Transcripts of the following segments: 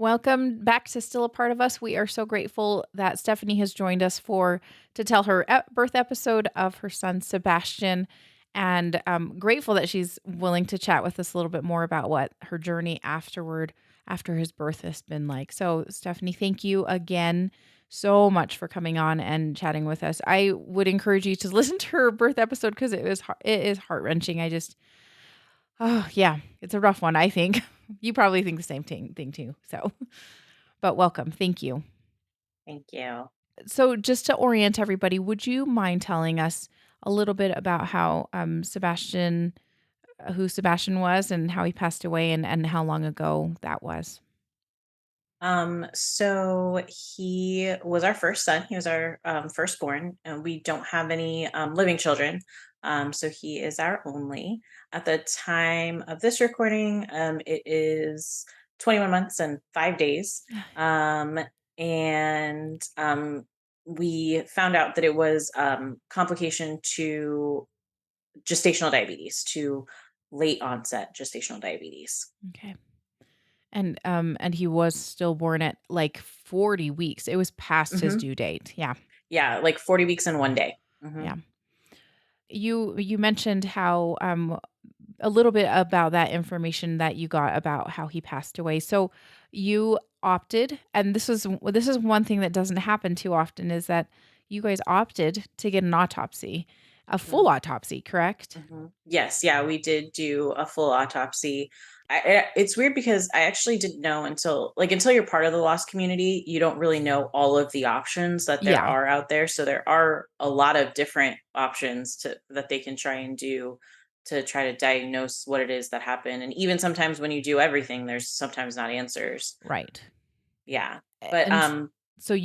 Welcome back to Still a Part of Us. We are so grateful that Stephanie has joined us for to tell her birth episode of her son Sebastian, and grateful that she's willing to chat with us a little bit more about what her journey after his birth has been like. So, Stephanie, thank you again so much for coming on and chatting with us. I would encourage you to listen to her birth episode because it is heart wrenching. Oh, yeah, it's a rough one, I think. You probably think the same thing too. So, but welcome. Thank you. Thank you. So, just to orient everybody, would you mind telling us a little bit about how who Sebastian was and how he passed away and how long ago that was? So he was our first son. He was our firstborn, and we don't have any living children. So he is our only. At the time of this recording, it is 21 months and 5 days. Um, and we found out that it was complication to gestational diabetes, to late onset gestational diabetes. Okay. And he was stillborn at like 40 weeks. It was past his Hmm. due date. Yeah. Yeah, like 40 weeks in one day. Yeah. You mentioned how a little bit about that information that you got about how he passed away. So you opted, and this is one thing that doesn't happen too often, is that you guys opted to get an autopsy, a Mhm, full autopsy, correct? mhm. Yes, yeah, we did do a full autopsy. It's weird because I actually didn't know until you're part of the lost community, you don't really know all of the options that there Yeah, are out there. So there are a lot of different options that they can try and do to try to diagnose what it is that happened. And even sometimes when you do everything, there's sometimes not answers. right. Yeah. A- But And s- so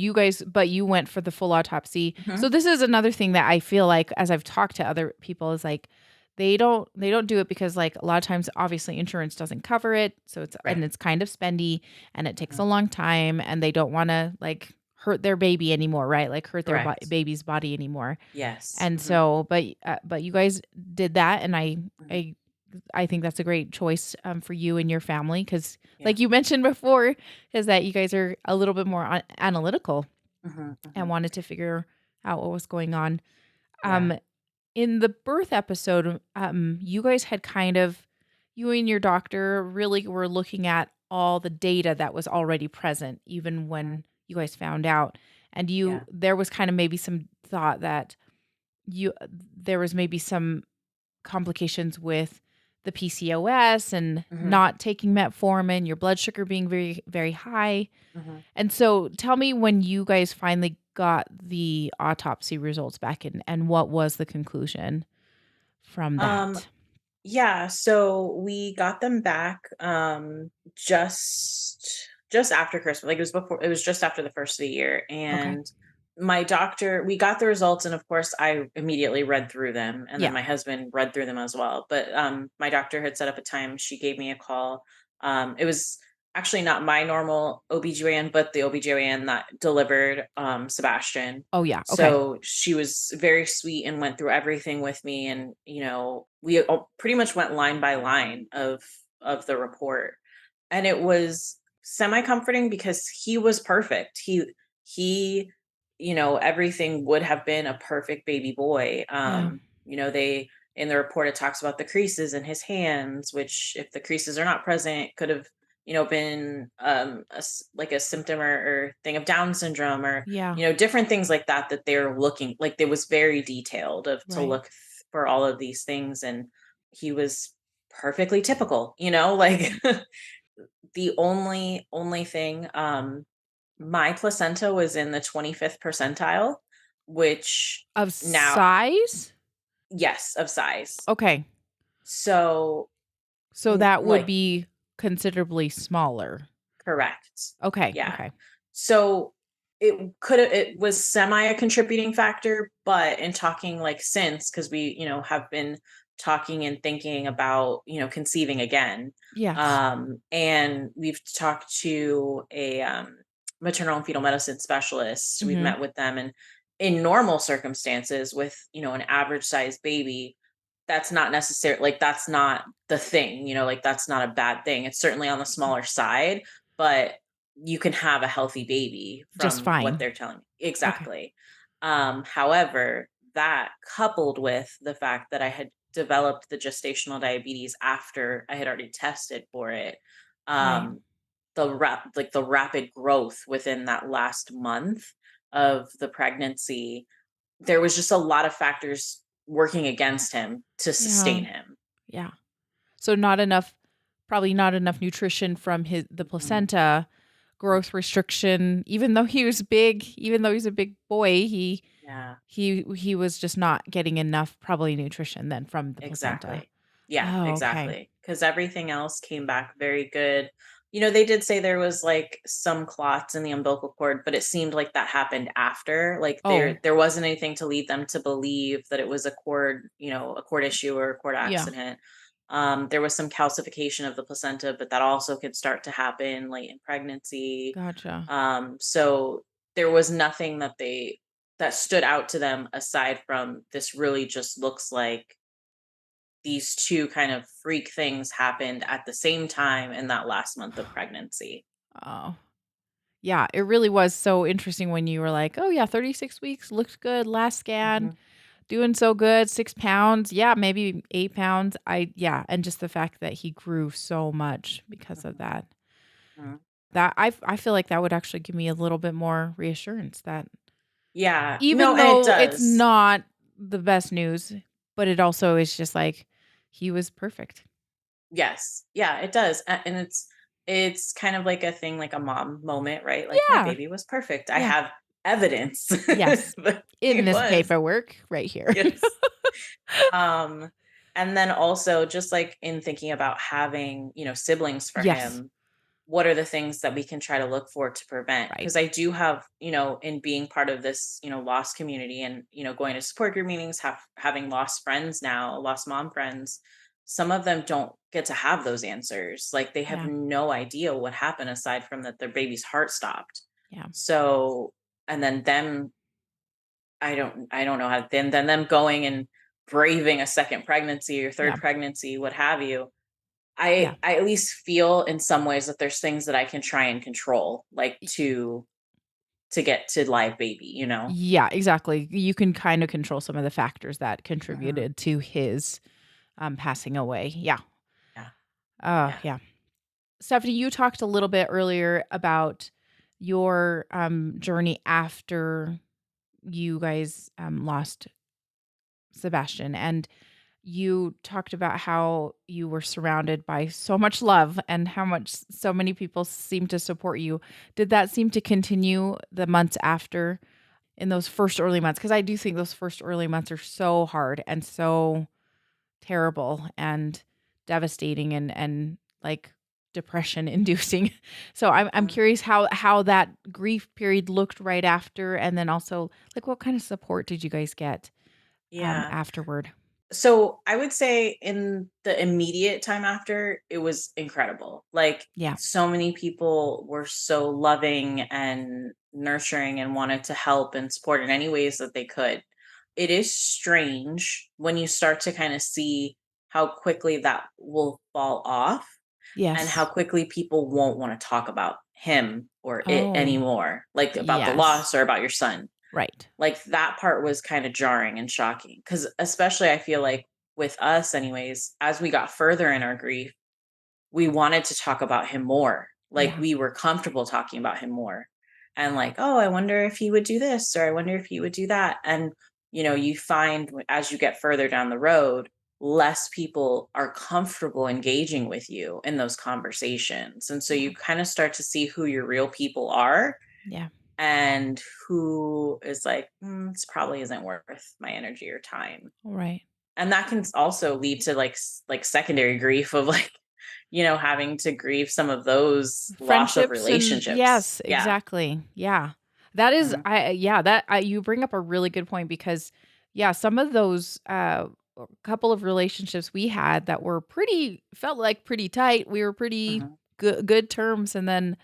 but you went for the full autopsy. So mhm, this is another thing that I feel like as I've talked to other people is like they don't do it because like a lot of times obviously insurance doesn't cover it. So right. it's kind of spendy and it takes Mhm, a long time and they don't want to like hurt their baby anymore, right? Like hurt their correct. baby's body anymore. Yes. And Mhm, so but you guys did that and mhm. I think that's a great choice, for you and your family because, Yeah. like you mentioned before, is that you guys are a little bit more analytical Mhm, and mhm. wanted to figure out what was going on. Yeah. Um, in the birth episode, you guys had you and your doctor really were looking at all the data that was already present, even Mhm. when you guys found out, and Yeah. there was kind of maybe some thought that you there was maybe some complications with the PCOS and Mhm, not taking metformin, your blood sugar being very, very high. mhm. And so tell me when you guys finally got the autopsy results back and what was the conclusion from Um, that? yeah, so we got them back just after Christmas. Like it was just after the first of the year. Okay. And my doctor, we got the results, and of course I immediately read through them, and then Yeah. my husband read through them as well. But my doctor had set up a time, she gave me a call. It was actually not my normal OBGYN, but the OBGYN that delivered Sebastian. Oh, yeah. Okay. So she was very sweet and went through everything with me, and we all pretty much went line by line of the report, and it was semi comforting because he was perfect. He everything would have been a perfect baby boy. Yeah. They in the report it talks about the creases in his hands, which if the creases are not present could have been like a symptom or thing of Down syndrome, or Yeah. different things like that they're looking like. It was very detailed of to Right. look for all of these things, and he was perfectly typical, like the only thing, my placenta was in the 25th percentile, which Of now, size? yes, of size. Okay. So So that would like, be considerably smaller. correct. Okay. Yeah. Okay. So it was semi a contributing factor, but in talking like since, because we, have been talking and thinking about, conceiving again. Yes. And we've talked to a maternal and fetal medicine specialist. We've Mhm. met with them, and in normal circumstances with, an average sized baby, that's not necessary, like that's not the thing, like that's not a bad thing. It's certainly on the smaller side, but you can have a healthy baby Just from what fine. they're telling me. Okay. Exactly. However, that coupled with the fact that I had developed the gestational diabetes after I had already tested for it, Right. um, the rapid growth within that last month of the pregnancy, there was just a lot of factors working against him to Yeah. sustain him. Yeah. So not enough probably not enough nutrition from the Mhm, placenta, mhm. growth restriction, even though he was big, even though he's a big boy, Yeah. he was just not getting enough probably nutrition then from the placenta. Exactly. Yeah, Oh, okay. exactly. Because everything else came back very good. They did say there was, like, some clots in the umbilical cord, but it seemed like that happened after, like, Oh, there wasn't anything to lead them to believe that it was a cord issue or a cord yeah. accident. There was some calcification of the placenta, but that also could start to happen late in pregnancy. Gotcha. So there was nothing that stood out to them aside from this really just looks like these two kind of freak things happened at the same time in that last month of pregnancy. Oh. Yeah, it really was so interesting when you were like, "Oh yeah, 36 weeks, looked good, last scan, Mhm, doing so good, 6 pounds, yeah, maybe 8 pounds." Yeah, and just the fact that he grew so much because of mhm, that. mhm. I feel like that would actually give me a little bit more reassurance that Yeah. No, even and it though it's does. not the best news, but it also is just like he was perfect. Yes. Yeah, it does. And it's kind of like a thing like a mom moment, right? Like my Yeah, baby was perfect. I yeah, have evidence yes. that he In this was. paperwork right here. Yes. Um and then also just like in thinking about having, siblings for Yes, him, what are the things that we can try to look for to prevent? right. Because I do have, in being part of this, lost community and, going to support group meetings, having lost friends now, lost mom friends, some of them don't get to have those answers. Like they have Yeah, no idea what happened aside from that their baby's heart stopped. yeah, So, and then them, I don't know how, then them going and braving a second pregnancy or third yeah, pregnancy, what have you. yeah. I at least feel in some ways that there's things that I can try and control, like to get to live baby, you know? Yeah, exactly. You can kind of control some of the factors that Mhm. contributed to his, passing away. Yeah. Yeah, yeah. Yeah. Stephanie, you talked a little bit earlier about your, journey after you guys, lost Sebastian, and you talked about how you were surrounded by so much love and how much so many people seem to support you. Did that seem to continue the months after? In those first early months, because I do think those first early months are so hard and so terrible and devastating and, like, depression inducing. So I'm Mhm. curious how that grief period looked right after, and then also, like, what kind of support did you guys get, Yeah. afterward? So I would say in the immediate time after, it was incredible. Like Yeah. so many people were so loving and nurturing and wanted to help and support in any ways that they could. It is strange when you start to kind of see how quickly that will fall off and how Yes. quickly people won't want to talk about him or it Oh, anymore, like about the yes. loss or about your son. Right. Like, that part was kinda jarring and shocking because especially I feel like with us anyways, as we got further in our grief, we wanted to talk about him more. Like, Yeah. we were comfortable talking about him more. And like, "Oh, I wonder if he would do this," or, "I wonder if he would do that." And, you find as you get further down the road, less people are comfortable engaging with you in those conversations. And so Yeah. you kinda start to see who your real people are Yeah. and who is like, this probably isn't worth my energy or time. Right. And that can also lead to like like secondary grief of like, having to grieve some of those loss of Friendships and relationships. yes, Yeah. exactly. Yeah. That is Mhm, I yeah, that I you bring up a really good point because yeah, some of those couple of relationships we had that were pretty felt like pretty tight. We were pretty mhm, good terms and then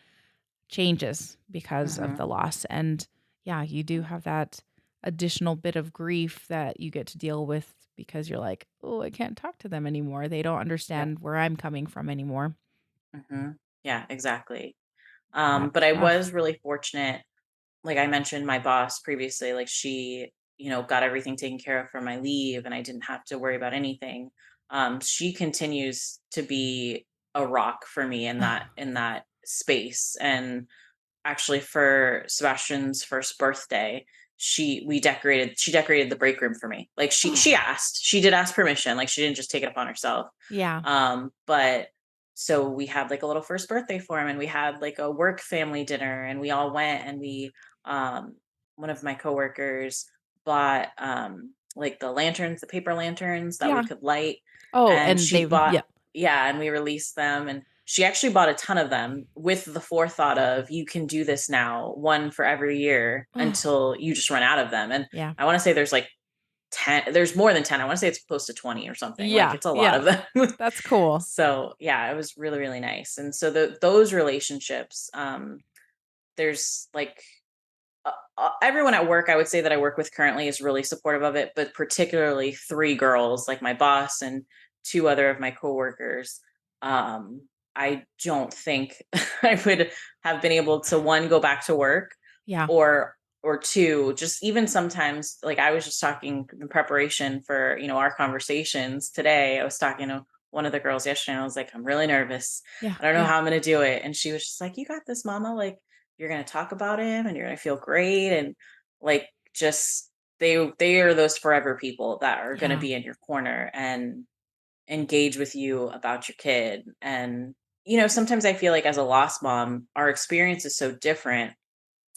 changes because of mhm, the loss. And yeah, you do mhm. have that additional bit of grief that you get to deal with because you're like, "Oh, I can't talk to them anymore. They don't Yep. understand where I'm coming from anymore." Mhm. Yeah, exactly. But That's I rough. was really fortunate. Like I mentioned, my boss previously, like she, got everything taken care of for my leave and I didn't have to worry about anything. She continues to be a rock for me in that space. And actually for Sebastian's first birthday, she decorated the break room for me. Like she did ask permission, like she didn't just take it upon herself. Yeah. But so we had like a little first birthday for him and we had like a work family dinner and we all went and we um one of my coworkers bought like the lanterns, the paper lanterns that we Yeah. could light, Oh, and and she they bought, yeah. yeah, and we released them, and she actually bought a ton of them with the forethought of you can do this now, one for every year Oh, until you just run out of them. And yeah. I want to say there's like 10, there's more than 10. I want to say it's close to 20 or something. Like Yeah, it's a lot yeah. of them. That's cool. So yeah, it was really, really nice. And so those relationships, there's like everyone at work I would say that I work with currently is really supportive of it, but particularly three girls, like my boss and two other of my coworkers. Um, I don't think I would have been able to, one, go back to work, Yeah. or two, just even sometimes, like I was just talking in preparation for, our conversations today. I was talking to one of the girls yesterday and I was like, I'm really nervous. Yeah, I don't know yeah, how I'm gonna do it. And she was just like, you got this, mama. Like, you're going to talk about him and you're going to feel great. And like, just they are those forever people that are going to yeah, be in your corner and engage with you about your kid. And sometimes I feel like as a lost mom, our experience is so different,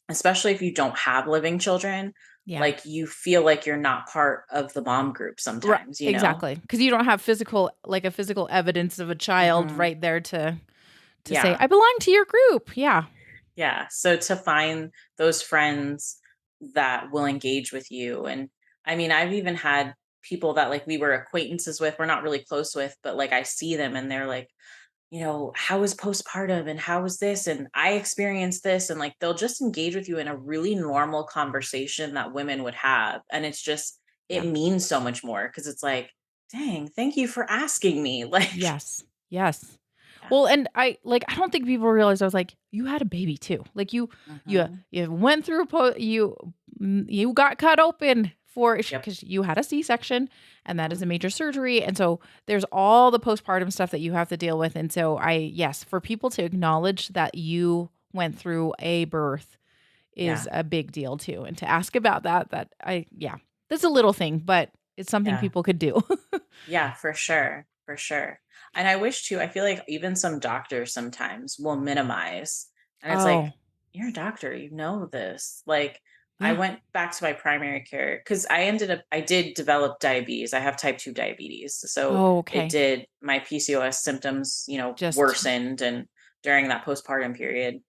especially if you don't have living children. yeah. Like, you feel like you're not part of the mom group Right, sometimes. exactly. Because you don't have a physical evidence of a child Hmm. right there to say, Yeah. "I belong to your group." Yeah. Yeah. So to find those friends that will engage with you. And I mean, I've even had people that like we were acquaintances with, we're not really close with, but like I see them and they're like, how was postpartum and how was this? And I experienced this. And like they'll just engage with you in a really normal conversation that women would have. And it's just, it Yeah. means so much more because it's like, dang, thank you for asking me. Like, Yes. Yes. yeah. Well, and I don't think people realize I was like, you had a baby too. Like Hmm. you went through you got cut open for Yep. because you had a C-section and that is Hmm. a major surgery. And so there's all the postpartum stuff that you have to deal with. And so yes, for people to acknowledge that you went through a birth is Yeah. a big deal too. And to ask about yeah, that's a little thing, but it's something Yeah. people could do. Yeah, for sure, for sure. And I wish too, I feel like even some doctors sometimes will minimize. And it's like, Oh, you're a doctor, you know this. Like, I yeah. went back to my primary care because I did develop diabetes. I have type 2 diabetes. So Oh, it okay. did, my PCOS symptoms, Just worsened. And during that postpartum period,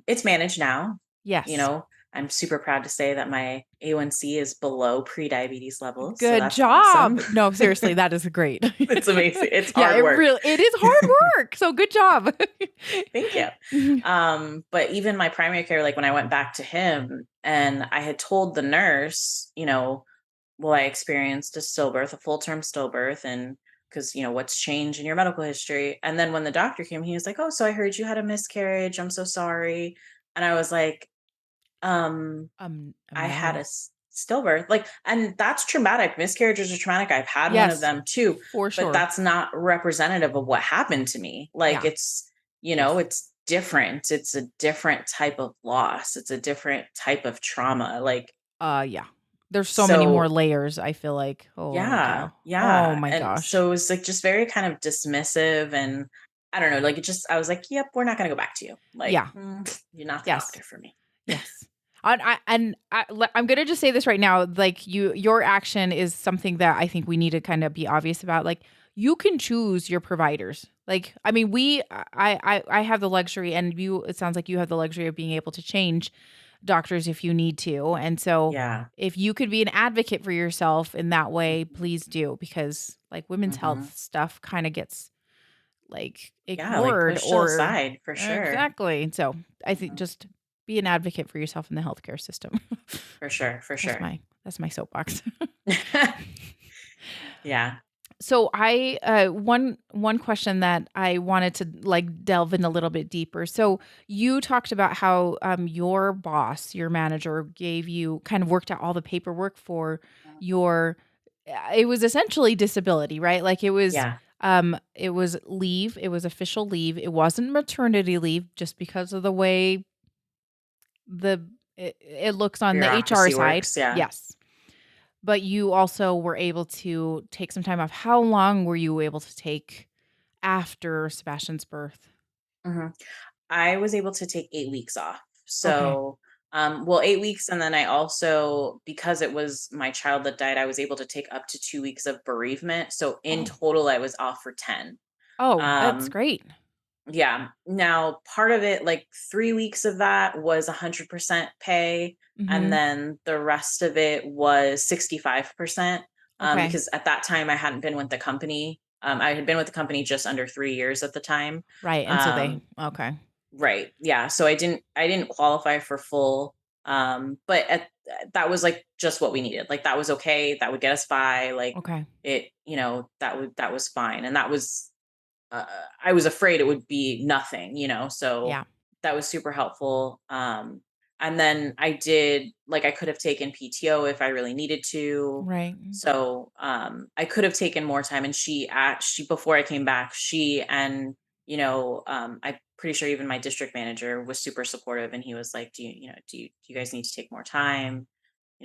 it's managed now. You yes. know, I'm super proud to say that my A1C is below pre-diabetes levels. So Good that's awesome. job. No, seriously, that is great. It's amazing. It's Yeah, hard work. it is hard work, so good job. Thank you. Mhm. But even my primary care, like when I went back to him and I had told the nurse, well, I experienced a stillbirth, a full term stillbirth, and because, what's changed in your medical history. And then when the doctor came, he was like, oh, so I heard you had a miscarriage. I'm so sorry. And I was like, um, I had a No. stillbirth, like, and that's traumatic. Miscarriages are traumatic. I've had one of Yes, them too, for but sure. that's not representative of what happened to me. Like, Yeah. Yes. it's different. It's a different type of loss. It's a different type of trauma. Like, Yeah. There's so many more so layers, I feel like. Holy yeah, cow. Oh yeah. my And gosh. so it was like just very kind of dismissive. And I don't know, like, I was like, yep, we're not going to go back to you. Like, Yeah. you're not the Yes. doctor for me. Yes. I'm gonna just say this right now. Like your action is something that I think we need to kind of be obvious about. Like you can choose your providers. Like I mean, I have the luxury, and you. It sounds like you have the luxury of being able to change doctors if you need to. And so, Yeah. if you could be an advocate for yourself in that way, please do, because like women's Hmm. health stuff kind of gets like Yeah. Like ignored pushed to the or side for sure. exactly. So I think Mhm. just be an advocate for yourself in the healthcare system. For sure, for That's sure. my soapbox. Yeah. So I one question that I wanted to like delve in a little bit deeper. So you talked about how your boss, your manager gave you kind of worked out all the paperwork for your it was essentially disability, right? Like Yeah, it was leave, it was official leave. It wasn't maternity leave just because of the way the it looks on the HR bureaucracy side. works, yeah. Yes. But you also were able to take some time off. How long were you able to take after Sebastian's birth? Mhm. I was able to take 8 weeks off. Okay. So, well, 8 weeks, and then I also, because it was my child that died, I was able to take up to 2 weeks of bereavement. So in Oh. total, I was off for 10. Oh, that's Um, great. yeah. Now, part of it, like 3 weeks of that was 100% pay, and Mhm. then the rest of it was 65%, Okay. because at that time, I hadn't been with the company. I had been with the company just under 3 years at the time. Right, and so they Um, okay. Right. Yeah. So I didn't qualify for full, but that was like just what we needed. Like that was okay. That would get us by. Like Okay. that was fine. And that was I was afraid it would be nothing, so Yeah. that was super helpful. And then I did, like, I could have taken PTO if I really needed to. Right. So I could have taken more time. And she before I came back, she and I'm pretty sure even my district manager was super supportive, and he was like, do you guys need to take more time?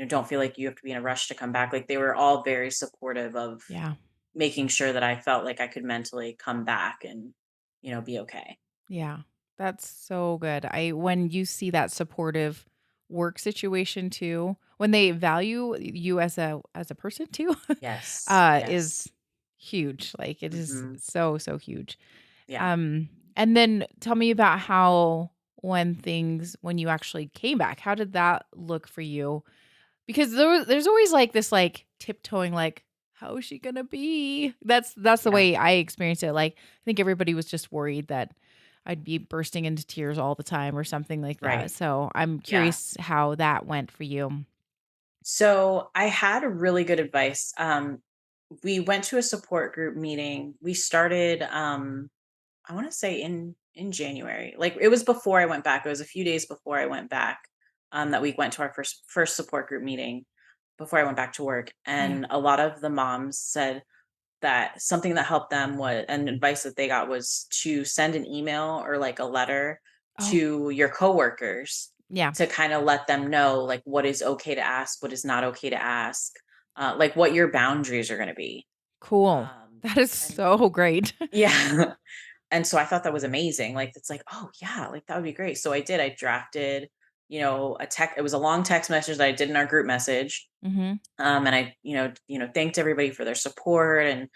Don't feel like you have to be in a rush to come back. Like they were all very supportive of Yeah. making sure that I felt like I could mentally come back and, be okay. Yeah. That's so good. I when you see that supportive work situation too, when they value you as a person too, Yes. Yes. is huge. Like it is Mhm. so, so huge. Yeah. And then tell me about how when you actually came back, how did that look for you? Because there's always like this like tiptoeing like how is she going to be? That's the Yeah. way I experienced it. Like I think everybody was just worried that I'd be bursting into tears all the time or something like that. Right. So I'm Yeah. curious how that went for you. So I had really good advice. We went to a support group meeting. We started, I want to say in January. Like it was before I went back. It was a few days before I went back. That we went to our first support group meeting before I went back to work. Yeah. And a lot of the moms said that something that helped them was, and advice that they got, was to send an email or like a letter Oh, to your coworkers yeah. to kind of let them know like what is okay to ask, what is not okay to ask, like what your boundaries are going to be. Cool. um That is and so great. yeah. And so I thought that was amazing. Like it's like, oh yeah, like that would be great. So I drafted, a tech it was a long text message that I did in our group message. Mhm. And I, thanked everybody for their support, and,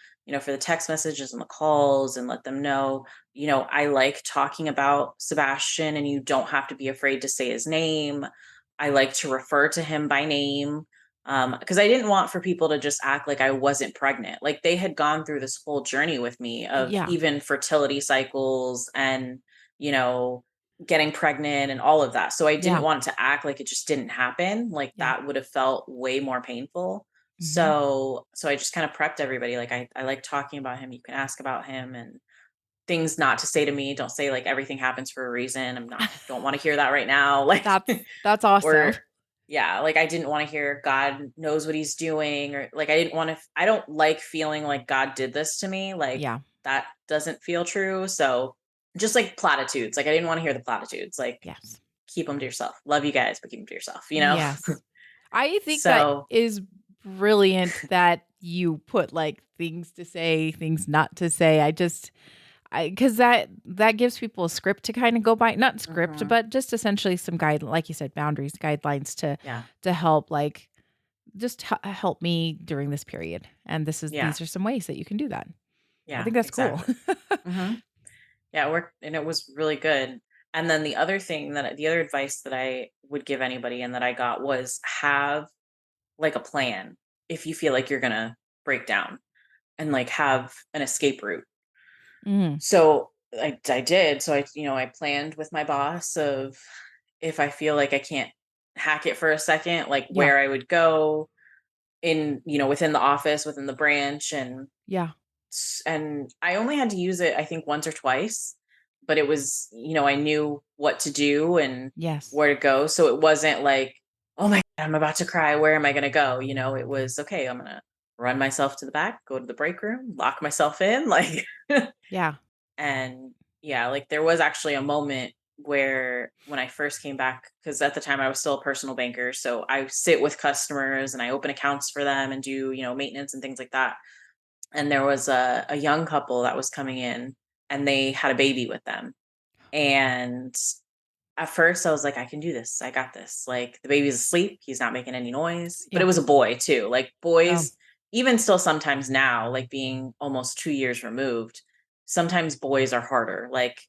for the text messages and the calls, and let them know, I like talking about Sebastian, and you don't have to be afraid to say his name. I like to refer to him by name. Because I didn't want for people to just act like I wasn't pregnant. Like they had gone through this whole journey with me of Yeah. even fertility cycles and, you know, getting pregnant and all of that. So I didn't Yeah. want to act like it just didn't happen. Like Yeah. that would have felt way more painful. Mhm. So I just kind of prepped everybody. Like I like talking about him. You can ask about him, and things not to say to me. Don't say like everything happens for a reason. Don't want to hear that right now. Like That's awesome. or yeah, like I didn't want to hear God knows what he's doing, or like I didn't want to I don't like feeling like God did this to me. Like Yeah. that doesn't feel true. So just like platitudes. Like I didn't want to hear the platitudes. Like Yes. keep them to yourself. Love you guys, but keep them to yourself. Yes. I think that So, is brilliant that you put, like, things to say, things not to say. I because that gives people a script to kinda go by not script, mhm, but just essentially some guide like you said, boundaries, guidelines yeah, to help, like, just help me during this period, and yeah, these are some ways that you can do that. I yeah, think that's cool. exactly. Hmm. Yeah, it worked, and it was really good. And then the other advice that I would give anybody and that I got was have like a plan if you feel like you're gonna break down, and like have an escape route. Mhm. So I did. So I planned with my boss of if I feel like I can't hack it for a second, like Yeah. where I would go in, within the office, within the branch. And Yeah. And I only had to use it, I think, once or twice, but it was, I knew what to do and Yes. where to go. So it wasn't like, oh my God, I'm about to cry. Where am I going to go? It was okay. I'm going to run myself to the back, go to the break room, lock myself in. Like, Yeah. and yeah, like there was actually a moment where when I first came back, because at the time I was still a personal banker. So I sit with customers and I open accounts for them and do, maintenance and things like that. And there was a young couple that was coming in and they had a baby with them. And at first I was like, I can do this. I got this. Like the baby's asleep. He's not making any noise. But it Yeah. was a boy too. Like Oh, boys, even still sometimes now, like being almost 2 years removed, sometimes boys are harder. Like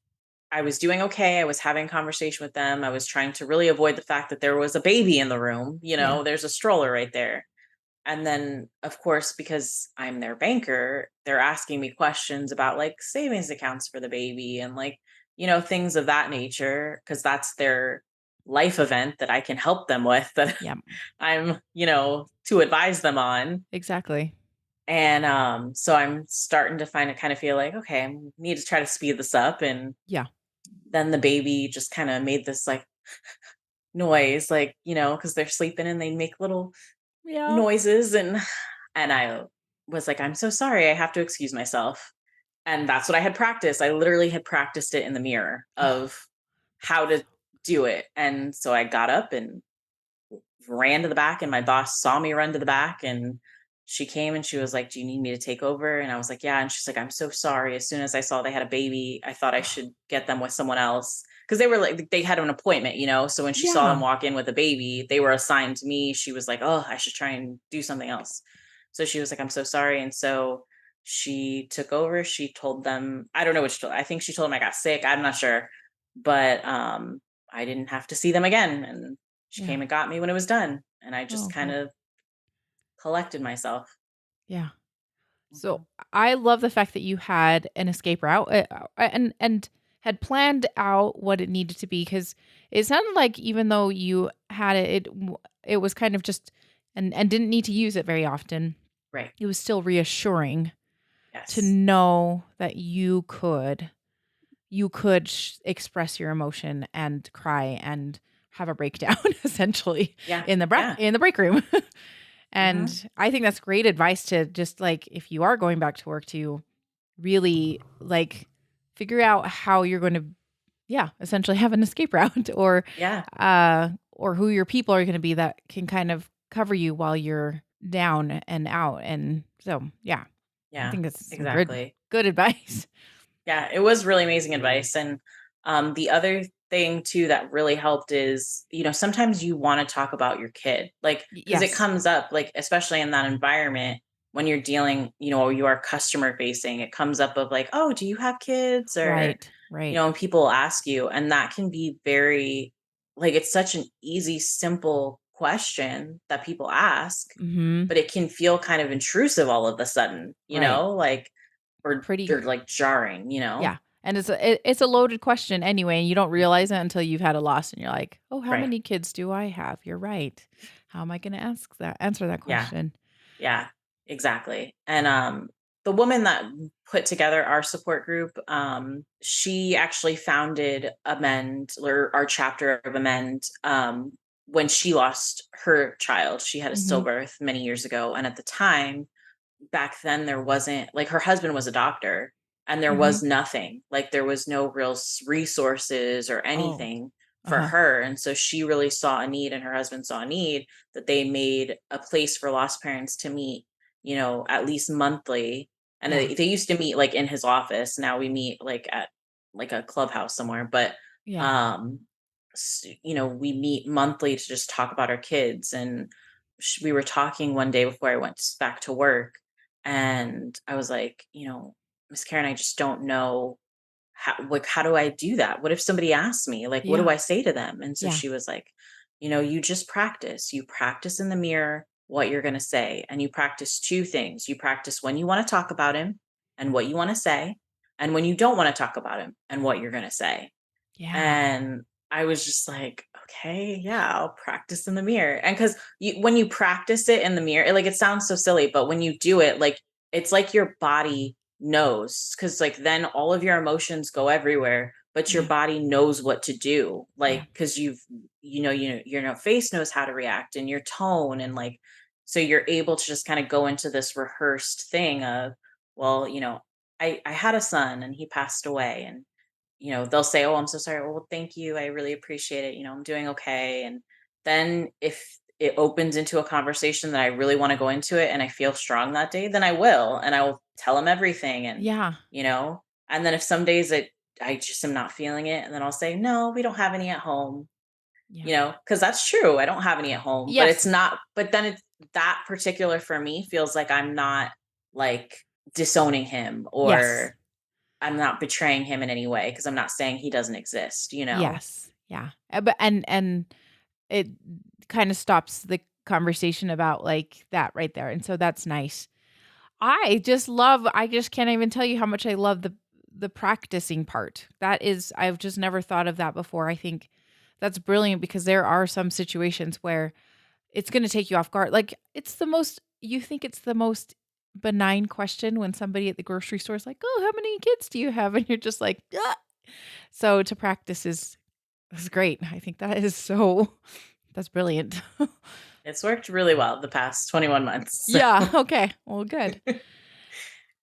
I was doing okay. I was having conversation with them. I was trying to really avoid the fact that there was a baby in the room. yeah. There's a stroller right there. And then, of course, because I'm their banker, they're asking me questions about like savings accounts for the baby and like, things of that nature, because that's their life event that I can help them with, that Yeah. I'm, to advise them on. Exactly. And so I'm starting to kind of feel like, okay, I need to try to speed this up. And Yeah. then the baby just kind of made this like noise, like, because they're sleeping and they make little Yeah. noises. And I was like, "I'm so sorry, I have to excuse myself." And that's what I had practiced. I literally had practiced it in the mirror Oh, of how to do it. And so I got up and ran to the back, and my boss saw me run to the back, and she came and she was like, "Do you need me to take over?" And I was like, "Yeah." And she's like, "I'm so sorry. As soon as I saw they had a baby, I thought I oh. should get them with someone else." Because they were like, they had an appointment, So when she saw them Yeah. walk in with a baby, they were assigned to me. She was like, "Oh, I should try and do something else." So she was like, "I'm so sorry." And so she took over. She told them, I don't know what she told. I think she told them I got sick. I'm not sure. But I didn't have to see them again. And she Yeah. came and got me when it was done, and I just Oh, kind good. of collected myself. Yeah. So Mhm. I love the fact that you had an escape route and had planned out what it needed to be because it sounded like even though you had it was kind of just and didn't need to use it very often. Right. It was still reassuring to Yes. know that express your emotion and cry and have a breakdown essentially Yeah. Yeah. in the break room. Mhm. And I think that's great advice to just like if you are going back to work to really like figure out how you're going to essentially have an escape route Yeah. or who your people are going to be that can kind of cover you while you're down and out. And so yeah, I Yeah. think that's some Exactly. good advice. Yeah, it was really amazing advice. And the other thing too that really helped is, sometimes you want to talk about your kid, like, because it Yes. comes up, like, especially in that environment when you're dealing, or you are customer facing, it comes up of like, oh, do you have kids? Or, Right. Right. and people ask you, and that can be very, like, it's such an easy, simple question that people ask, Mhm. but it can feel kind of intrusive all of a sudden, Right. like, or Pretty they're like jarring. yeah. And it's a loaded question anyway, and you don't realize it until you've had a loss and you're like, "Oh, how Right. many kids do I have? You're right. How am I going to answer that Yeah. question?" Yeah. Exactly. And the woman that put together our support group, she actually founded Amend, or our chapter of Amend, when she lost her child. She had a Mhm. stillbirth many years ago, and at the time, back then, there wasn't, like, her husband was a doctor, and there Mhm. was nothing, like there was no real resources or Oh. anything for Uh-huh. her. And so she really saw a need, and her husband saw a need, that they made a place for lost parents to meet, at least monthly. And Yeah. they used to meet like in his office. Now we meet like at like a clubhouse somewhere. But Yeah. um we meet monthly to just talk about our kids. And we were talking one day before I went back to work, and I was like, Miss Karen, I just don't know how do I do that? What if somebody asks me, like, what do Yeah. I say to them? And so Yeah. she was like, you just practice. You practice in the mirror what you're going to say. And you practice two things. You practice when you want to talk about him and what you want to say, and when you don't want to talk about him and what you're going to say. Yeah. And I was just like, okay, yeah, I'll practice in the mirror. And because when you practice it in the mirror, like, it sounds so silly, but when you do it, like, it's like your body knows, because like then all of your emotions go everywhere, but your Yeah. body knows what to do, like Yeah. because your face knows how to react, and your tone, and like so you're able to just kind of go into this rehearsed thing of, well, I had a son and he passed away, and they'll say, "Oh, I'm so sorry." "Oh, well, thank you. I really appreciate it. I'm doing okay." And then if it opens into a conversation that I really want to go into it and I feel strong that day, then I will. And I will tell them everything. And, Yeah. you know, and then if some days I just am not feeling it, and then I'll say, "No, we don't have any at home," Yeah. because that's true. I don't have any at home, but it's Yes. not, but then it's that particular for me feels like I'm not like disowning him, Yes. or I'm not betraying him in any way, because I'm not saying he doesn't exist. Yes. Yeah. But and it kind of stops the conversation about like that right there. And so that's nice. I just can't even tell you how much I love the practicing part. That is I've just never thought of that before. I think that's brilliant because there are some situations where it's gonna take you off guard. Like, you think it's the most benign question when somebody at the grocery store is like, "Oh, how many kids do you have?" And you're just like, "Ah." So to practice is great. I think that is that's brilliant. It's worked really well the past 21 months. So Yeah, okay. Well, good.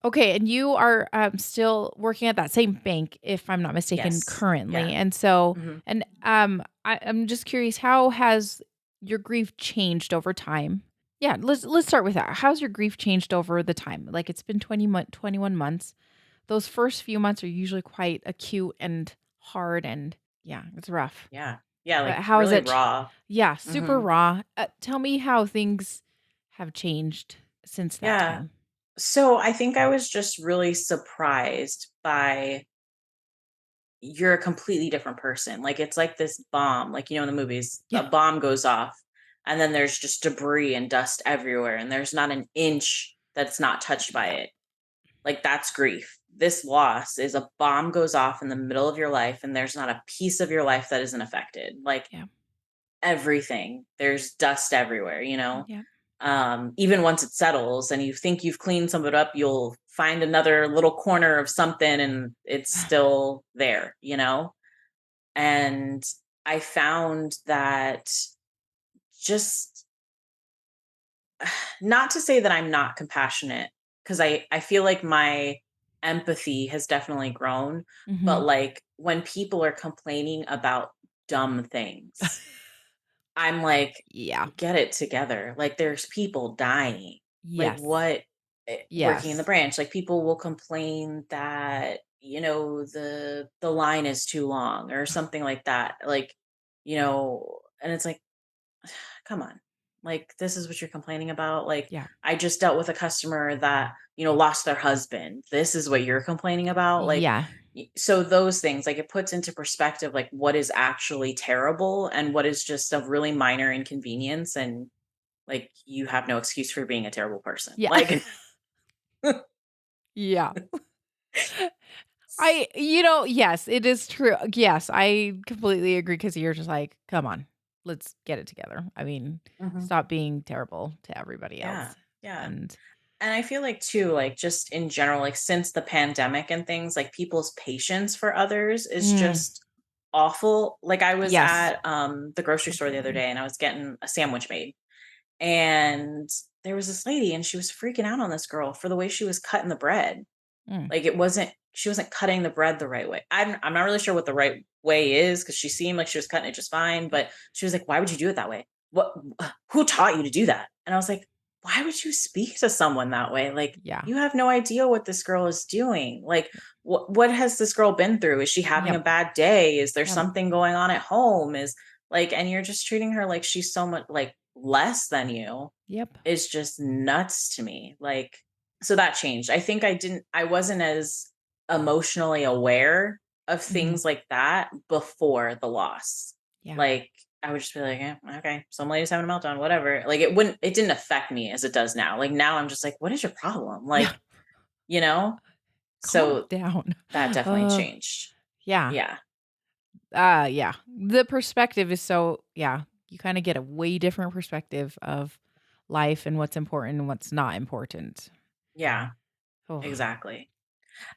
Okay, and you are, still working at that same bank, if I'm not mistaken, yes. currently, Yeah. and so Mhm. I'm just curious, how has your grief changed over time? Yeah, let's start with that. How's your grief changed over the time? Like, it's been 21 months. Those first few months are usually quite acute and hard, and yeah, it's rough. Yeah. Yeah, But like how is really it raw. yeah, super Mhm. raw. Tell me how things have changed since that Yeah. time. So I think I was just really surprised by, you're a completely different person. Like it's like this bomb, like in the movies, a Yeah, bomb goes off and then there's just debris and dust everywhere, and there's not an inch that's not touched by yeah, it. Like that's grief. This loss is a bomb goes off in the middle of your life and there's not a piece of your life that isn't affected. Like yeah, everything. There's dust everywhere. yeah. Even once it settles and you think you've cleaned some of it up, you'll find another little corner of something and it's still there. And I found that, just not to say that I'm not compassionate, because I feel like my empathy has definitely grown, but Mhm. like when people are complaining about dumb things, I'm like, Yeah. get it together. Like there's people dying. Like Yes. what, working in the Yes. branch, like people will complain that, the line is too long or something like that. Like, and it's like, come on. Like this is what you're complaining about? Like Yeah. I just dealt with a customer that, lost their husband. This is what you're complaining about? Like Yeah. so those things, like it puts into perspective like what is actually terrible and what is just a really minor inconvenience, and like you have no excuse for being a terrible person. Yeah. Like Yeah. Yes, it is true. Yes, I completely agree because 'cause you're just like, "Come on, let's get it together." I mean, Mhm. stop being terrible to everybody Yeah. else. Yeah. And And I feel like too, like just in general, like since the pandemic and things, like people's patience for others is mm, just awful. Like I was yes, at the grocery store the other completely. day and I was getting a sandwich made. And there was this lady and she was freaking out on this girl for the way she was cutting the bread. Mm, Like she wasn't cutting the bread the right way. I'm not really sure what the right way is, because she seemed like she was cutting it just fine, but she was like, "Why would you do it that way? What who taught you to do that?" And I was like, "Why would you speak to someone that way? Like yeah. you have no idea what this girl is doing. Like what has this girl been through? Is she having a Yep, bad day? Is there yep, something going on at home? Is like and you're just treating her like she's so much like less than you, yep. is just nuts to me. Like, so that changed. I wasn't as emotionally aware of Mhm. things like that before the loss. Yeah, Like, I would just be like, okay, some lady's having a meltdown, whatever. Like, it didn't affect me as it does now. Like, now I'm just like, what is your problem? yeah. Like, you know? Calm So down. that definitely Uh, changed. yeah. Yeah. Yeah. The perspective is yeah, you kinda get a way different perspective of life and what's important and what's not important. Yeah. Oh, exactly.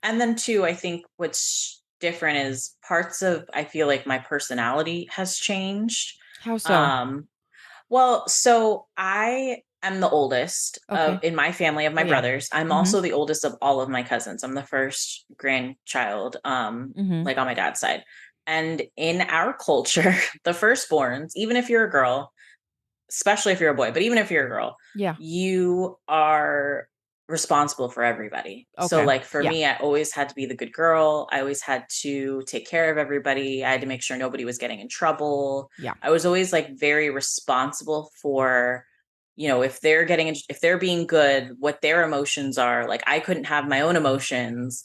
And then too, I think what's different is parts of I feel like my personality has changed. how so? Um, well, so I am the oldest of Okay. in my family of Oh, my yeah. brothers. I'm Mhm. also the oldest of all of my cousins. I'm the first grandchild, Mhm. like on my dad's side. And in our culture, the firstborns, even if you're a girl, especially if you're a boy, but even if you're a girl, Yeah. you are responsible for everybody. So, Okay. like for Yeah. me, I always had to be the good girl. I always had to take care of everybody. I had to make sure nobody was getting in trouble. Yeah. I was always like very responsible for, if they're if they're being good, what their emotions are. Like I couldn't have my own emotions,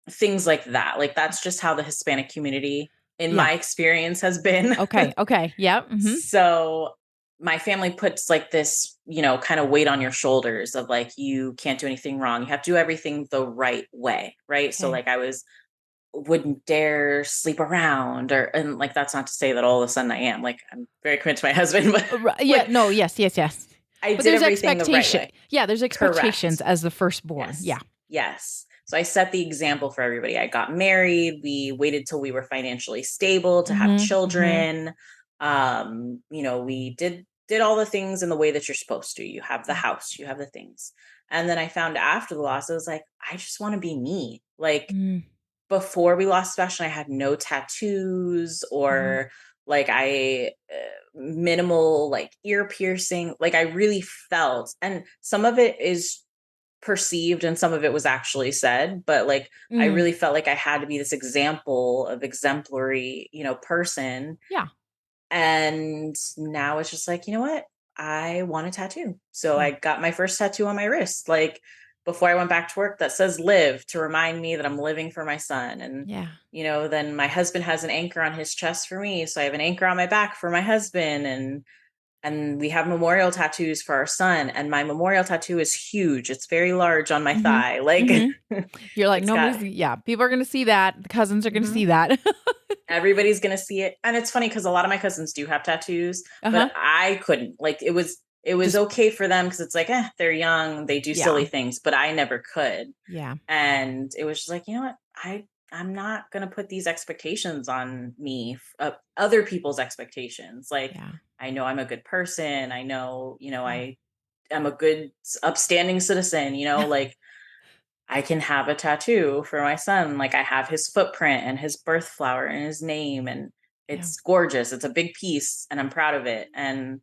things like that. Like that's just how the Hispanic community, in Yeah. my experience, has been. Okay. Okay. Yeah. Mhm. So my family puts like this, kind of weight on your shoulders of like, you can't do anything wrong. You have to do everything the right way. Right. So Okay. like wouldn't dare sleep around and like, that's not to say that all of a sudden I am like, I'm very committed to my husband, but Yeah. like No. Yes. Yes. Yes. I But did there's everything the right expectation. way. Yeah. There's expectations Correct. as the firstborn. Yes. Yeah. Yes. So I set the example for everybody. I got married. We waited till we were financially stable to have Mhm. Mhm. children. We did all the things in the way that you're supposed to. You have the Yeah. house, you have the things. And then I found after the loss, I was like, I just want to be me. Like Mm. before we lost Sebastian, I had no tattoos Mhm. or like I minimal like ear piercing. Like I really felt, and some of it is perceived and some of it was actually said, but like I Mm. really felt like I had to be this example of exemplary, person. Yeah. And now it's just like, you know what? I want a tattoo. So Yeah. I got my first tattoo on my wrist, like before I went back to work, that says live, to remind me that I'm living for my son. And, Yeah. then my husband has an anchor on his chest for me. So I have an anchor on my back for my husband. And we have memorial tattoos for our son, and my memorial tattoo is huge. It's very large on my Mhm. thigh. Like Mhm. You're like, it's got nobody's yeah, people are gonna see that. The cousins are gonna mhm. see that. Everybody's gonna see it. And it's funny because a lot of my cousins do have tattoos, Uh-huh. but I couldn't. Like it was Just okay for them because it's like, they're young, they do silly yeah. things, but I never could. Yeah. And it was just like, you know what? I'm not gonna put these expectations on me, other people's expectations. Like Yeah. I know I'm a good person. I know, Yeah. I am a good upstanding citizen, like I can have a tattoo for my son. Like I have his footprint and his birth flower and his name, and Yeah. it's gorgeous. It's a big piece and I'm proud of it. And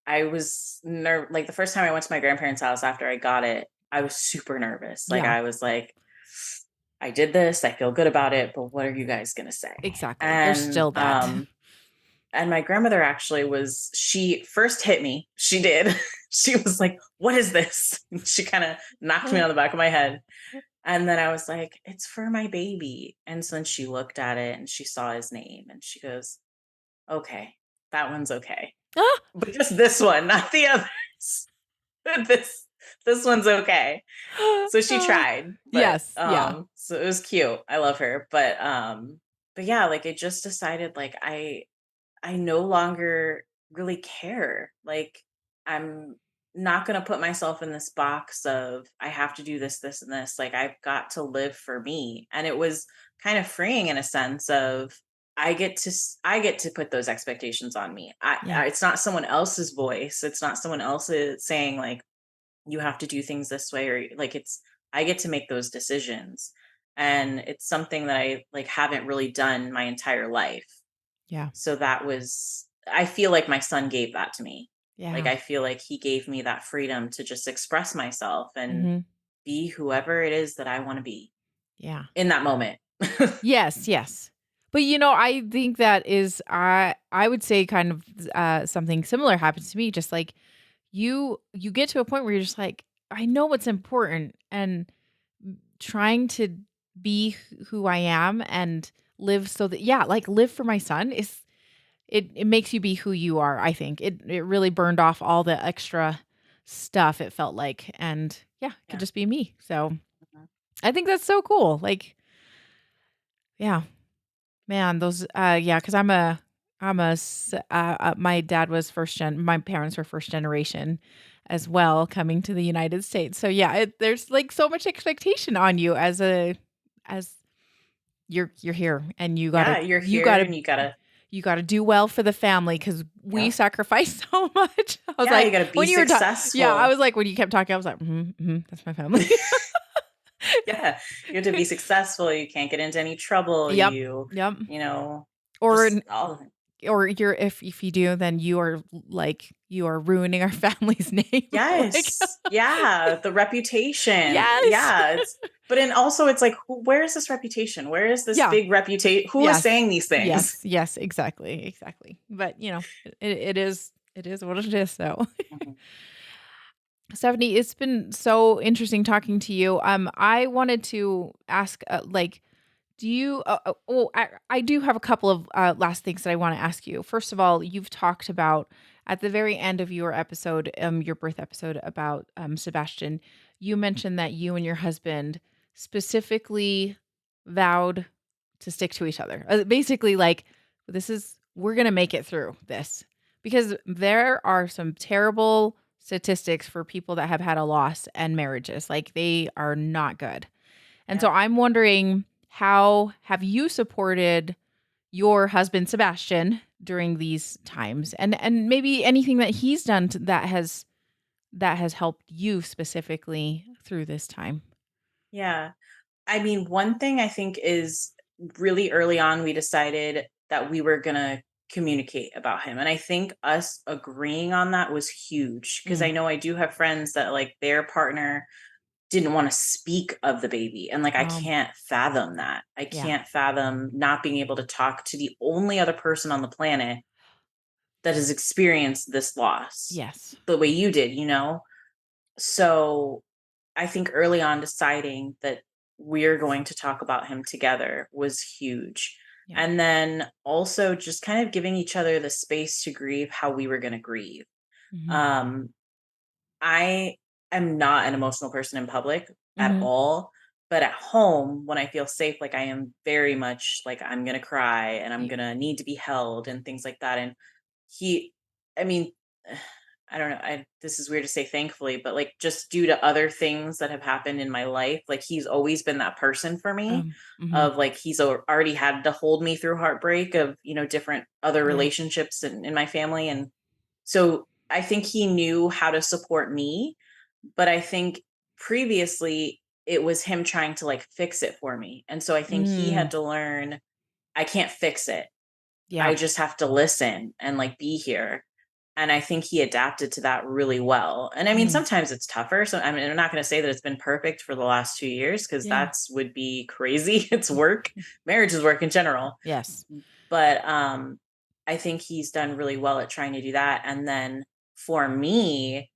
I was like the first time I went to my grandparents' house after I got it, I was super nervous. Like Yeah. I was like, I did this, I feel good about it, but what are you guys gonna say? Exactly. There's And still that. and my grandmother actually she first hit me. She did. She was like, "What is this?" And she kind of knocked me on the back of my head. And then I was like, "It's for my baby." And so then she looked at it and she saw his name and she goes, "Okay, that one's okay. But just this one, not the others. this this one's okay." So she Ah. tried, but Yes. Yeah. so it was cute. I love her. But yeah, like I just decided like I no longer really care. Like, I'm not going to put myself in this box of I have to do this, this, and this. Like, I've got to live for me. And it was kind of freeing in a sense of I get to put those expectations on me. Yeah. It's not someone else's voice. It's not someone else's saying like you have to do things this way or like I get to make those decisions. And it's something that I like haven't really done my entire life. Yeah. So I feel like my son gave that to me. Like Yeah. I feel like he gave me that freedom to just express myself and Mhm. be whoever it is that I want to be Yeah. in that moment. Yes, yes. But, I think that is I would say kind of, something similar happens to me, just like you get to a point where you're just like, "I know what's important," and trying to be who I am and live so that yeah, like, live for my son is it makes you be who you are, I think. It really burned off all the extra stuff, it felt like, and yeah, could Yeah. just be me. So, Mhm. I think that's so cool, like, yeah. Man, those yeah, because my dad was first gen my parents were first generation, as well, coming to the United States. So yeah, there's like so much expectation on you as you're here, and Yeah, you're here and you gotta do well for the family because we yep. sacrifice so much. I was Yeah, you like, got to be when you were talking, yeah, I successful. was like, when you kept talking, I was like, that's my family. Yeah, you have to be successful. You can't get into any trouble. Yep, yep. You know, Or just all or you're if you do, then you are like you are ruining our family's name. Like, yes. Yeah, the reputation. yes, Yeah, but and also it's like where is this reputation? Where is this yeah, big reputation? Who is yes, saying these things? yes, exactly, exactly. But it is what it is. So. Mhm. Stephanie, it's been so interesting talking to you. I wanted to ask, like, do you? I do have a couple of last things that I want to ask you. First of all, you've talked about at the very end of your birth episode about Sebastian. You mentioned that you and your husband specifically vowed to stick to each other. Basically, like, we're gonna make it through this because there are some terrible statistics for people that have had a loss and marriages. Like, they are not good. And so Yeah. I'm wondering, how have you supported your husband Sebastian during these times? And maybe anything that he's done that has helped you specifically through this time. Yeah. I mean, one thing I think is really early on, we decided that we were going to communicate about him. And I think us agreeing on that was huge because Mm. I know I do have friends that like their partner didn't want to speak of the baby. And like, I Um, can't fathom that. I yeah. can't fathom not being able to talk to the only other person on the planet that has experienced this loss Yes. the way you did, you know? So I think early on deciding that we're going to talk about him together was huge. Yeah. And then also just kind of giving each other the space to grieve how we were going to grieve. Mhm. Um, I am not an emotional person in public at Mhm. all, but at home, when I feel safe, like I am very much like I'm going to cry and I'm Y going to need to be held and things like that. And he, I mean, I don't know. This is weird to say thankfully, but like just due to other things that have happened in my life, like he's always been that person for me Mhm. of like he's already had to hold me through heartbreak of, different other Yeah. relationships in my family. And so I think he knew how to support me, but I think previously it was him trying to like fix it for me. And so I think he Mm. had to learn I can't fix it. Yeah. I just have to listen and like be here. And I think he adapted to that really well. And I mean, Mm. sometimes it's tougher. So I mean, I'm not going to say that it's been perfect for the last 2 years because Yeah. that's would be crazy. It's work. Marriage is work in general. Yes. But I think he's done really well at trying to do that. And then for me,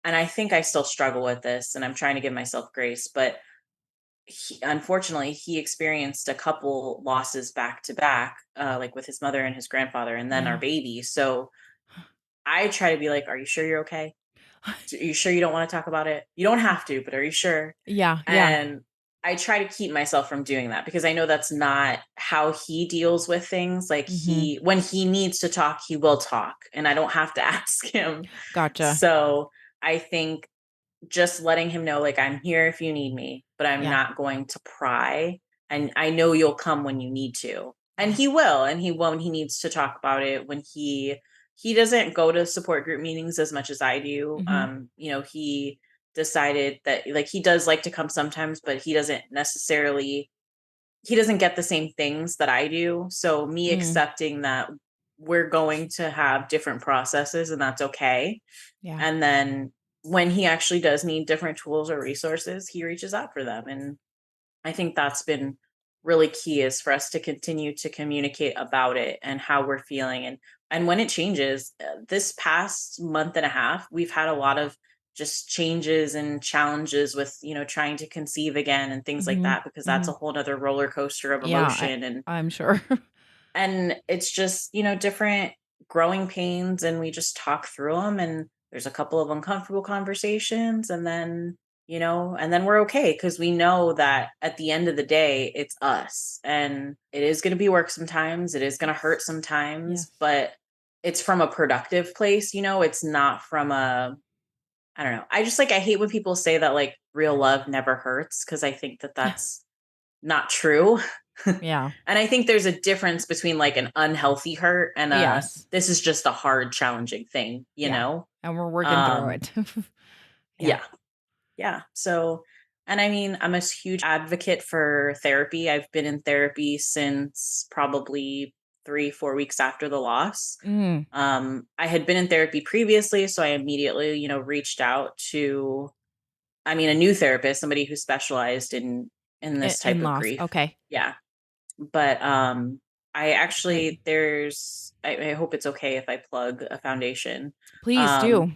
and I think I still struggle with this and I'm trying to give myself grace, but unfortunately, he experienced a couple losses back to back, like with his mother and his grandfather, and then our Yeah. baby. So I try to be like, "Are you sure you're okay? Are you sure you don't want to talk about it? You don't have to, but are you sure?" Yeah. Yeah. And I try to keep myself from doing that because I know that's not how he deals with things. Like Mhm. when he needs to talk, he will talk, and I don't have to ask him. Gotcha. So I think just letting him know, like, I'm here if you need me, but I'm Yeah. not going to pry. And I know you'll come when you need to. And Yeah. he will. And he will when he needs to talk about it. When he doesn't go to support group meetings as much as I do. Mhm. He decided that like he does like to come sometimes, but he doesn't get the same things that I do. So me Mm. accepting that we're going to have different processes and that's okay. Yeah. And then when he actually does need different tools or resources, he reaches out for them. And I think that's been really key is for us to continue to communicate about it and how we're feeling. And when it changes, this past month and a half, we've had a lot of just changes and challenges with, trying to conceive again and things like Mhm. that, because that's a Mhm. whole nother roller coaster of Yeah, emotion. I'm sure. And it's just, different growing pains and we just talk through them and there's a couple of uncomfortable conversations and then we're okay because we know that at the end of the day it's us and it is going to be work sometimes, it is going to hurt Yes. sometimes, Yes. but it's from a productive place, it's not from a I don't know. I just like I hate when people say that like real love never hurts because I think that that's not true. Yeah. And I think there's a difference between like an unhealthy hurt and a Yes. this is just a hard challenging thing, you Yeah. know? And we're working through Um it. Yeah. yeah. Yeah. So and I mean, I'm a huge advocate for therapy. I've been in therapy since probably 3, 4 weeks after the loss. Mm. I had been in therapy previously, so I immediately, reached out to a new therapist, somebody who specialized in this type In of loss. grief. Okay. Yeah. But I That's great. actually I hope it's okay if I plug a foundation. Please Um do.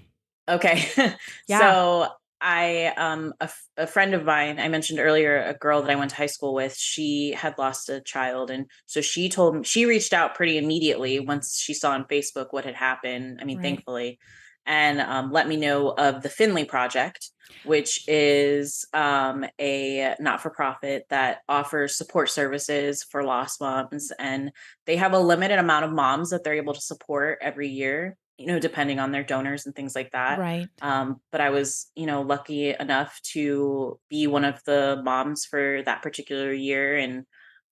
okay. Yeah. So a friend of mine, I mentioned earlier, a girl that I went to high school with, she had lost a child, and so she told me, she reached out pretty immediately once she saw on Facebook what had happened. I mean, Right. thankfully, and let me know of the Finley Project, which is a not for profit that offers support services for lost moms. And they have a limited amount of moms that they're able to support every year, depending on their donors and things like that. Right. But I was, lucky enough to be one of the moms for that particular year. And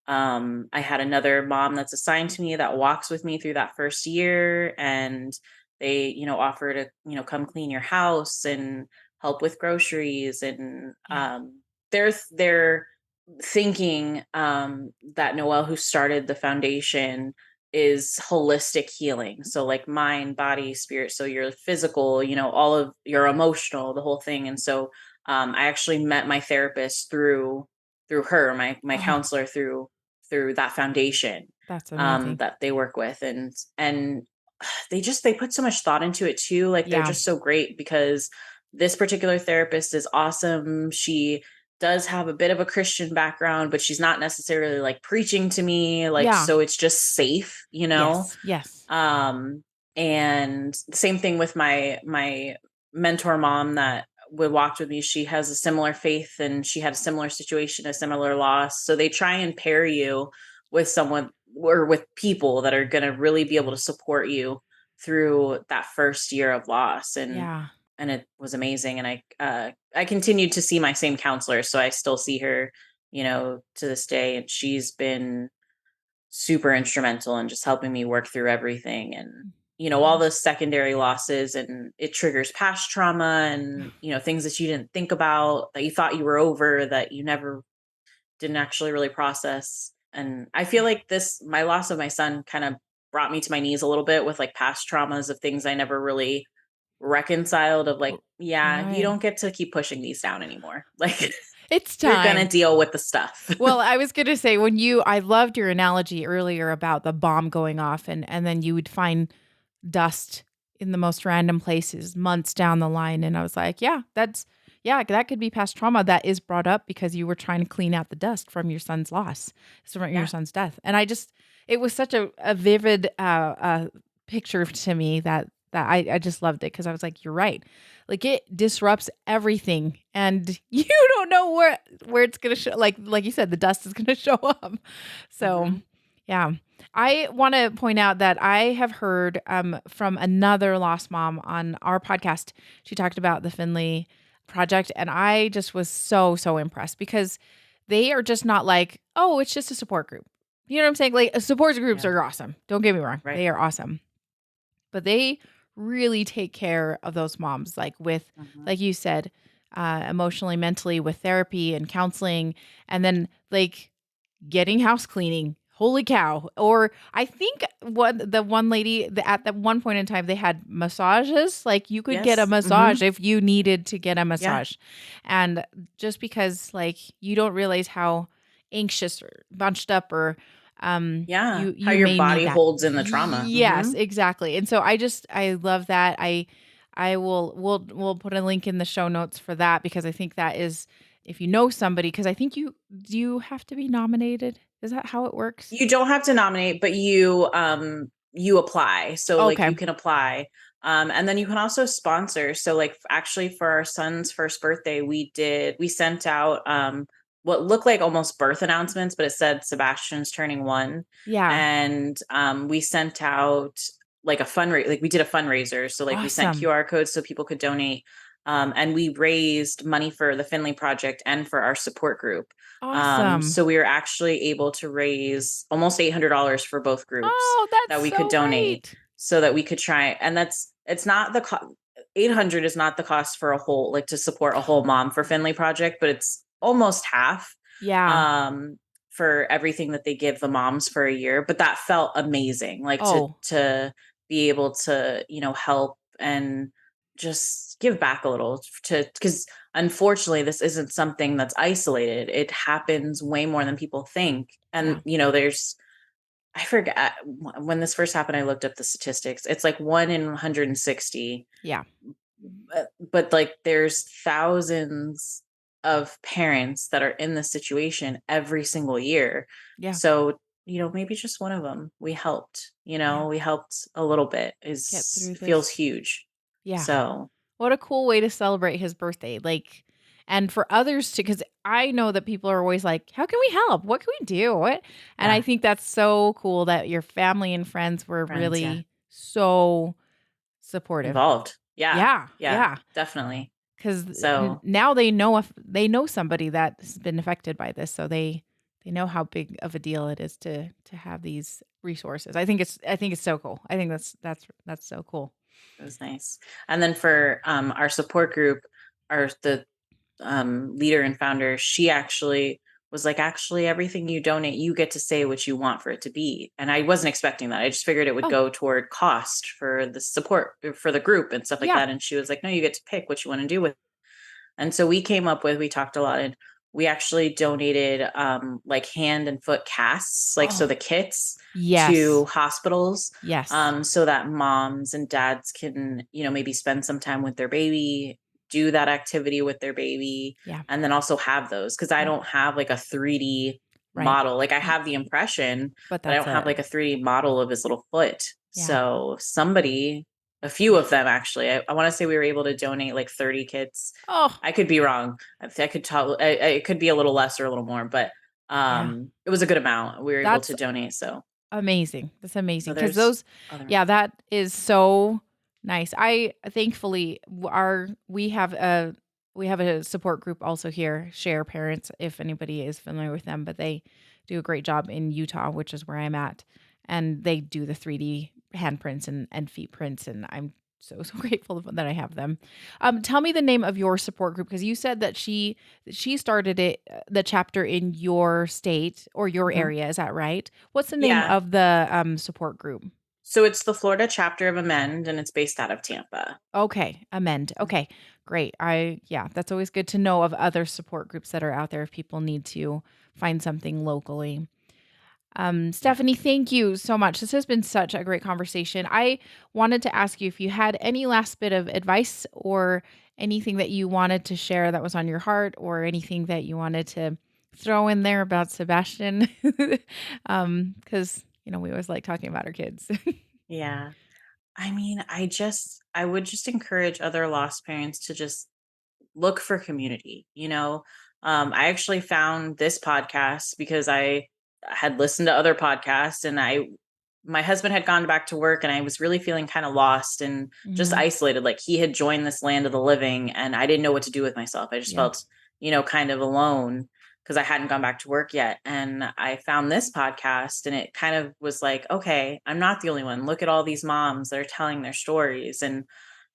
I had another mom that's assigned to me that walks with me through that first year. And they, offer to, come clean your house and help with groceries. And Yeah. they're thinking that Noelle, who started the foundation, is holistic healing. So like mind, body, spirit. So your physical, all of your emotional, the whole thing. And so I actually met my therapist through her, my Oh, counselor through that foundation that's amazing. that they work with. And they put so much thought into it too. Like they're Yeah. just so great because this particular therapist is awesome. She does have a bit of a Christian background, but she's not necessarily like preaching to me, like, Yeah. so it's just safe, you know? Yes. Yes. Um, and the same thing with my mentor mom that would walk with me. She has a similar faith and she had a similar situation, a similar loss. So they try and pair you with someone or with people that are going to really be able to support you through that first year of loss. Yeah. And it was amazing. And I continued to see my same counselor, so I still see her, to this day. And she's been super instrumental in just helping me work through everything. And all Yes. the secondary losses, and it triggers past trauma and things that you didn't think about, that you thought you were over, that you never didn't actually really process. And I feel Yeah. like this my loss of my son kind of brought me to my knees a little bit with like past traumas of things I never really reconciled, of like, yeah, you Right. don't get to keep pushing these down anymore. Like It's you're gonna time. deal with the stuff. Well, I was gonna say I loved your analogy earlier about the bomb going off and then you would find dust in the most random places months down the line. And I was like, yeah, that could be past trauma that is brought up because you were trying to clean out the dust from your son's loss, from your Yeah. son's death. And it was such a vivid picture to me that I just loved it because I was like, you're right. Like it disrupts everything and you don't know where it's gonna show, like you said, the dust is gonna show up. So Hmm. yeah. I want to point out that I have heard from another lost mom on our podcast. She talked about the Finley Project, and I just was so impressed because they are just not like, oh, it's just a support group. You know what I'm saying? Like support groups Yeah. are awesome. Don't get me wrong, Right. they are awesome, but they really take care of those moms, Hmm. like you said, emotionally, mentally, with therapy and counseling, and then like getting house cleaning. Holy cow. Or I think the one lady at that one point in time they had massages. Like you could get a Yes. Hmm. massage if you needed to get a Yeah. massage. And just because like you don't realize how anxious or bunched up or Yeah. you How you your may need body that. holds in the trauma. Yes, Hmm. exactly. And so I love that. I will we'll put a link in the show notes for that because I think that is if you know somebody, because I think you have to be nominated? Is that how it works? You don't have to nominate, but you apply. So like Okay. you can apply. And then you can also sponsor. So like actually for our son's first birthday, we sent out what looked like almost birth announcements, but it said Sebastian's turning 1. Yeah. And we sent out like a fundraiser, like we did a fundraiser. So like we sent Awesome. QR codes so people could donate. And we raised money for the Finley Project and for our support group. Awesome. So we were actually able to raise almost $800 for both groups Oh, that's that we could so donate, great. so that we could try. And it's not 800 is not the cost for a whole, like, to support a whole mom for Finley Project, but it's almost half, Yeah. um, for everything that they give the moms for a year. But that felt amazing, like, Oh, to be able to, help and just give back a little, to because unfortunately this isn't something that's isolated. It happens way more than people think. And yeah. there's, I forget, when this first happened, I looked up the statistics. It's like 1 in 160, Yeah. but like there's thousands of parents that are in this situation every single year. Yeah. So, maybe just one of them we helped, Yeah. we helped a little bit, Get is through feels this. huge. Yeah. So, What a cool way to celebrate his birthday. Like, and for others to, because I know that people are always like, how can we help? What can we do? What? And I yeah, think that's so cool that your family and friends were friends, yeah, really so supportive. involved. Yeah, Yeah. yeah, Yeah. definitely. Because So, now they know, if they know somebody that's been affected by this, so they know how big of a deal it is to have these resources. I think it's so cool. I think that's so cool. it was nice. And then for our support group, the leader and founder, she actually was like, actually, everything you donate, you get to say what you want for it to be. And I wasn't expecting that. I just figured it would Oh, go toward cost for the support for the group and stuff like yeah. that. And she was like, no, you get to pick what you want to do with. And so we talked a lot, and we actually donated like hand and foot casts, like, so Oh, the kits, yes. to hospitals, Yes. so that moms and dads can, maybe spend some time with their baby, do that activity with their baby, Yeah. and then also have those, because I Yeah. don't have like a 3D Right. model. Like, I Y have the impression, but but I that's don't have it. like a 3D model of his little foot. Yeah. So a few of them actually, I want to say we were able to donate like 30 kits. Oh, I could be wrong. I could tell. It could be a little less or a little more, but yeah. it was a good amount we were able That's to donate. So, amazing. That's so amazing because there's those other. yeah, that is so nice. I thankfully our we have a support group also here, Share Parents, if anybody is familiar with them, but they do a great job in Utah, which is where I'm at, and they do the 3D handprints and feet prints, and I'm so grateful that I have them. Tell me the name of your support group because you said that she started it, the chapter in your state or your Mhm. area. Is that right? What's the name Yeah. of the support group? So it's the Florida chapter of Amend, and it's based out of Tampa. Okay, Amend. Mhm. Okay, great. Yeah, that's always good to know of other support groups that are out there if people need to find something locally. Yeah. Stephanie, thank you so much. This has been such a great conversation. I wanted to ask you if you had any last bit of advice or anything that you wanted to share that was on your heart or anything that you wanted to throw in there about Sebastian. Because, we always like talking about our kids. Yeah. I mean, I would just encourage other lost parents to just look for community. I actually found this podcast because I had listened to other podcasts, and my husband had gone back to work, and I was really feeling kind of lost and just Mhm. isolated. Like, he had joined this land of the living, and I didn't know what to do with myself. I just Yeah. felt, kind of alone because I hadn't gone back to work yet. And I found this podcast, and it kind of was like, okay, I'm not the only one. Look at all these moms that are telling their stories. And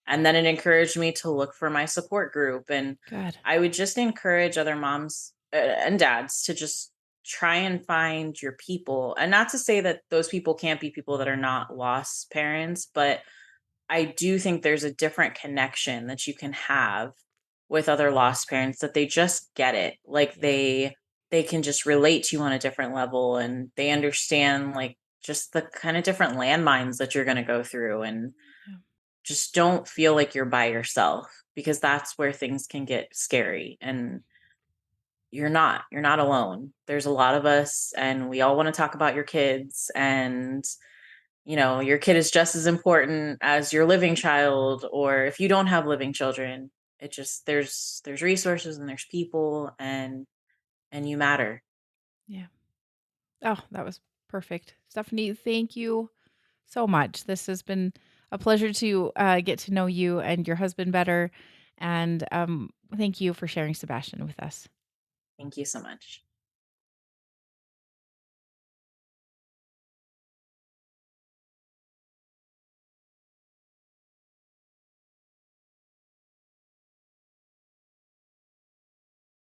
then it encouraged me to look for my support group. And Good. I would just encourage other moms and dads to just try and find your people. And not to say that those people can't be people that are not lost parents, but I do think there's a different connection that you can have with other lost parents, that they just get it. Like, Yeah. they can just relate to you on a different level, and they understand, like, just the kind of different landmines that you're going to go through. And Yeah. just don't feel like you're by yourself, because that's where things can get scary. And you're not alone. There's a lot of us, and we all want to talk about your kids. And your kid is just as important as your living child, or if you don't have living children. It just there's resources, and there's people, and you matter. Yeah. Oh, that was perfect. Stephanie, thank you so much. This has been a pleasure to get to know you and your husband better. And thank you for sharing Sebastian with us. Thank you so much.